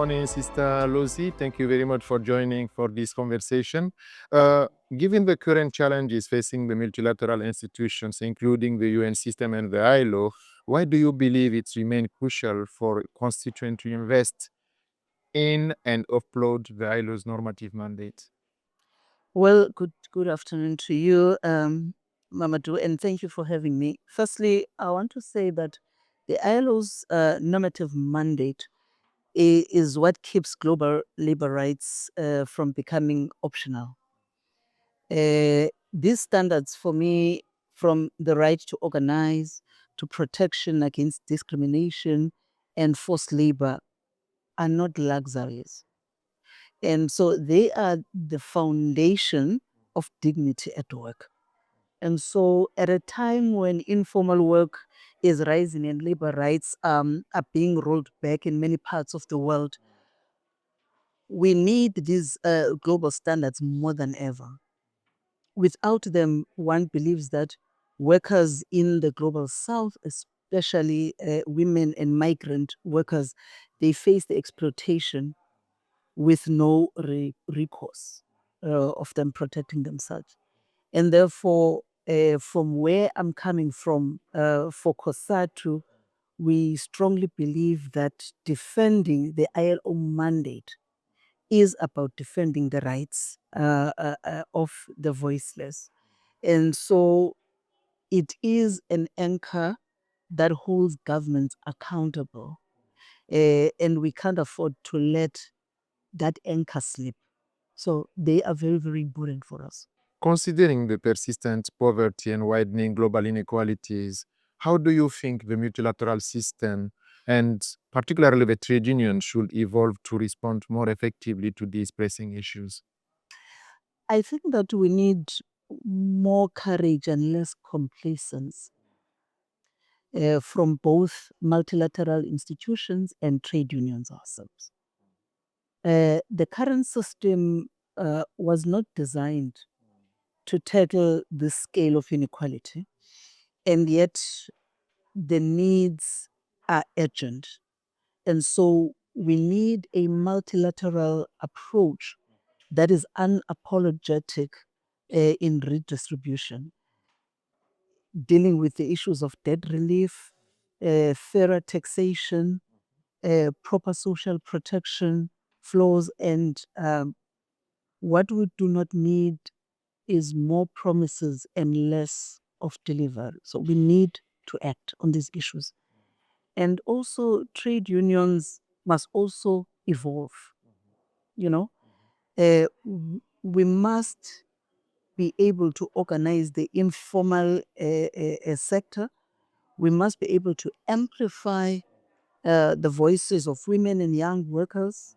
morning, Sister Losi. Thank you very much for joining for this conversation. Given the current challenges facing the multilateral institutions, including the UN system and the ILO, why do you believe it remains crucial for constituents to invest in and upload the ILO's normative mandate? Well, good afternoon to you, Mamadou, and thank you for having me. Firstly, I want to say that the ILO's normative mandate is what keeps global labor rights from becoming optional. These standards, for me, from the right to organize to protection against discrimination and forced labor, are not luxuries. And so they are the foundation of dignity at work. And so at a time when informal work is rising and labor rights are being rolled back in many parts of the world, we need these global standards more than ever. Without them, one believes that workers in the global south, especially women and migrant workers, they face the exploitation with no recourse of them protecting themselves. And therefore, from where I'm coming from, for COSATU, we strongly believe that defending the ILO mandate is about defending the rights of the voiceless. And so it is an anchor that holds governments accountable. And we can't afford to let that anchor slip. So they are very, very important for us. Considering the persistent poverty and widening global inequalities, how do you think the multilateral system and particularly the trade union should evolve to respond more effectively to these pressing issues? I think that we need more courage and less complacence from both multilateral institutions and trade unions ourselves. The current system was not designed to tackle the scale of inequality, and yet the needs are urgent. And so we need a multilateral approach that is unapologetic in redistribution, dealing with the issues of debt relief, fairer taxation, proper social protection flows, and what we do not need is more promises and less of delivery. So we need to act on these issues. And also trade unions must also evolve, you know. We must be able to organize the informal sector. We must be able to amplify the voices of women and young workers.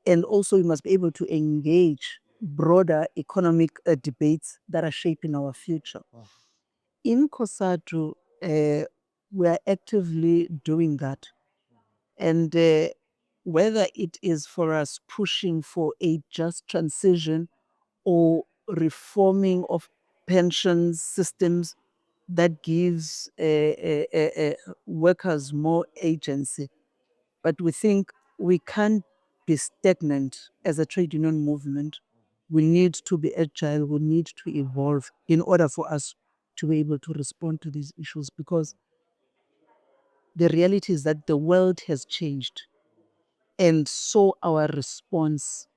And also we must be able to engage broader economic debates that are shaping our future. In COSATU, we are actively doing that. And whether it is for us pushing for a just transition or reforming of pension systems that gives workers more agency. But we think we can't be stagnant as a trade union movement. We need to be agile, we need to evolve in order for us to be able to respond to these issues, because the reality is that the world has changed. And so our response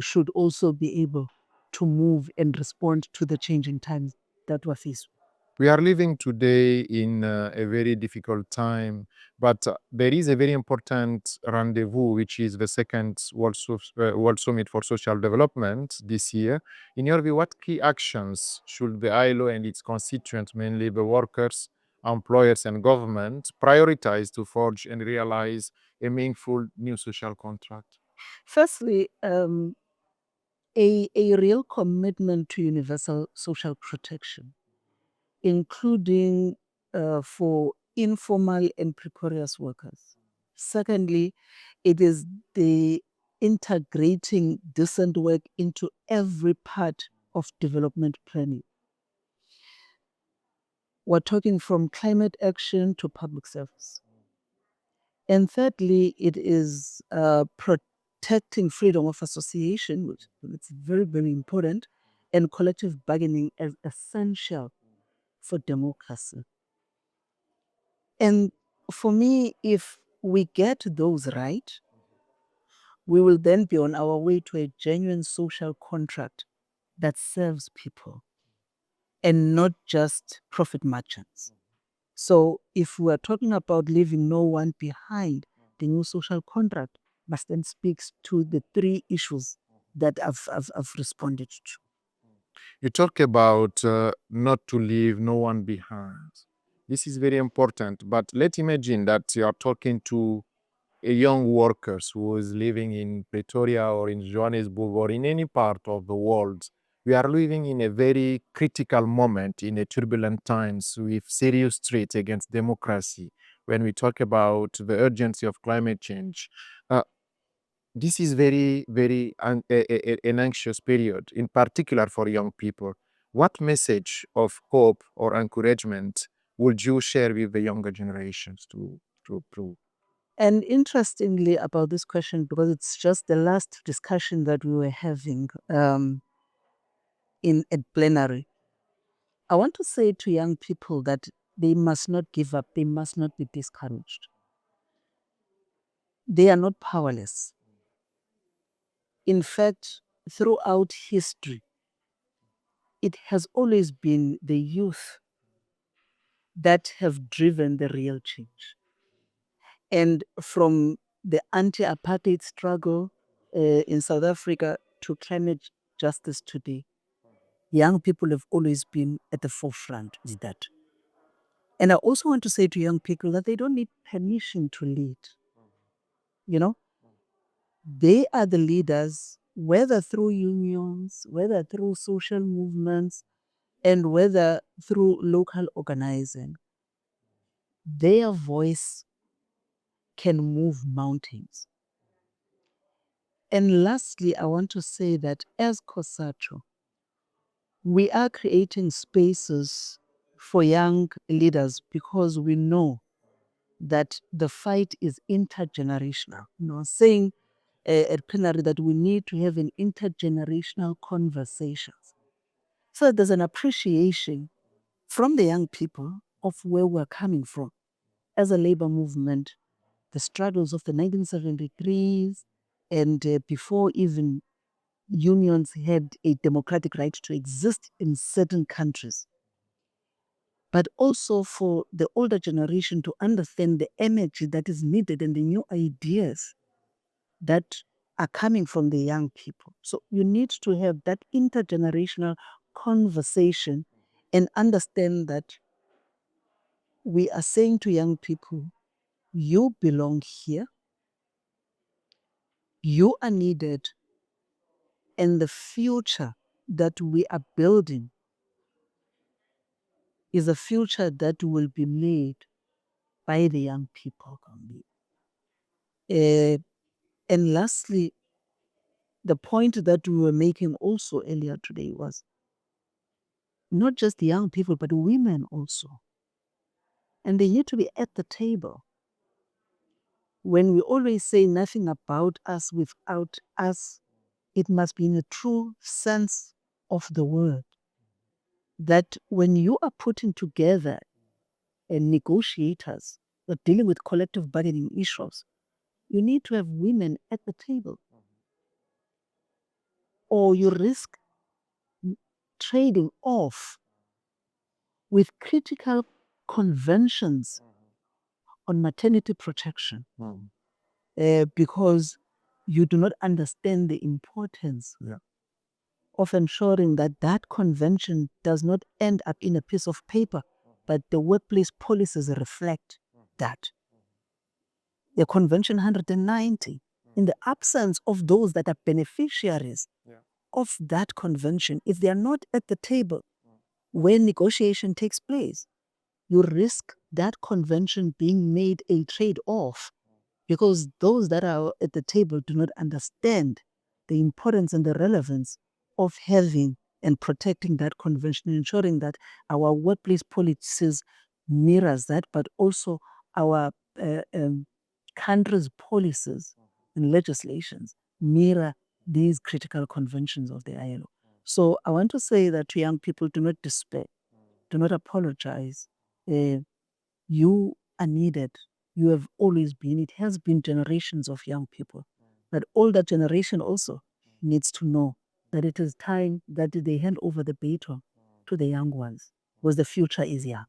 should also be able to move and respond to the changing times that we're faced with. We are living today in a very difficult time, but there is a very important rendezvous, which is the second World Summit for Social Development this year. In your view, what key actions should the ILO and its constituents, mainly the workers, employers, and government, prioritize to forge and realize a meaningful new social contract? Firstly, a real commitment to universal social protection, including for informal and precarious workers. Secondly, it is the integrating decent work into every part of development planning. We're talking from climate action to public service. And thirdly, it is protecting freedom of association, which it's very, very important, and collective bargaining as essential for democracy. And for me, if we get those right, we will then be on our way to a genuine social contract that serves people and not just profit merchants. So if we are talking about leaving no one behind, the new social contract must then speaks to the three issues that I've responded to. You talk about not to leave no one behind. This is very important. But let's imagine that you are talking to a young workers who is living in Pretoria or in Johannesburg or in any part of the world. We are living in a very critical moment in a turbulent times with serious threats against democracy. When we talk about the urgency of climate change, uh, this is very, very an anxious period, in particular for young people. What message of hope or encouragement would you share with the younger generations to prove? And interestingly about this question, because it's just the last discussion that we were having in a plenary, I want to say to young people that they must not give up, they must not be discouraged. They are not powerless. In fact, throughout history, it has always been the youth that have driven the real change. And from the anti-apartheid struggle in South Africa to climate justice today, young people have always been at the forefront with that. And I also want to say to young people that they don't need permission to lead. You know, they are the leaders, whether through unions, whether through social movements, and whether through local organizing. Their voice can move mountains. And lastly, I want to say that as COSATU, we are creating spaces for young leaders because we know that the fight is intergenerational. Saying at plenary that we need to have an intergenerational conversations. So there's an appreciation from the young people of where we're coming from as a labor movement, the struggles of the 1973s, and before even unions had a democratic right to exist in certain countries. But also for the older generation to understand the energy that is needed and the new ideas that are coming from the young people. So you need to have that intergenerational conversation and understand that we are saying to young people, you belong here, you are needed, and the future that we are building is a future that will be made by the young people. Uh, and lastly, the point that we were making also earlier today was not just the young people, but women also. And they need to be at the table. When we always say nothing about us without us, it must be in a true sense of the word. That when you are putting together and negotiators that are dealing with collective bargaining issues, you need to have women at the table. Or you risk trading off with critical conventions on maternity protection because you do not understand the importance of ensuring that that convention does not end up in a piece of paper, but the workplace policies reflect that. The Convention 190, in the absence of those that are beneficiaries of that convention, if they are not at the table when negotiation takes place, you risk that convention being made a trade-off because those that are at the table do not understand the importance and the relevance of having and protecting that convention, ensuring that our workplace policies mirrors that, but also our countries' policies and legislations mirror these critical conventions of the ILO. So I want to say that to young people, do not despair, do not apologize. You are needed. You have always been. It has been generations of young people. But older generation also needs to know that it is time that they hand over the baton to the young ones, because the future is young.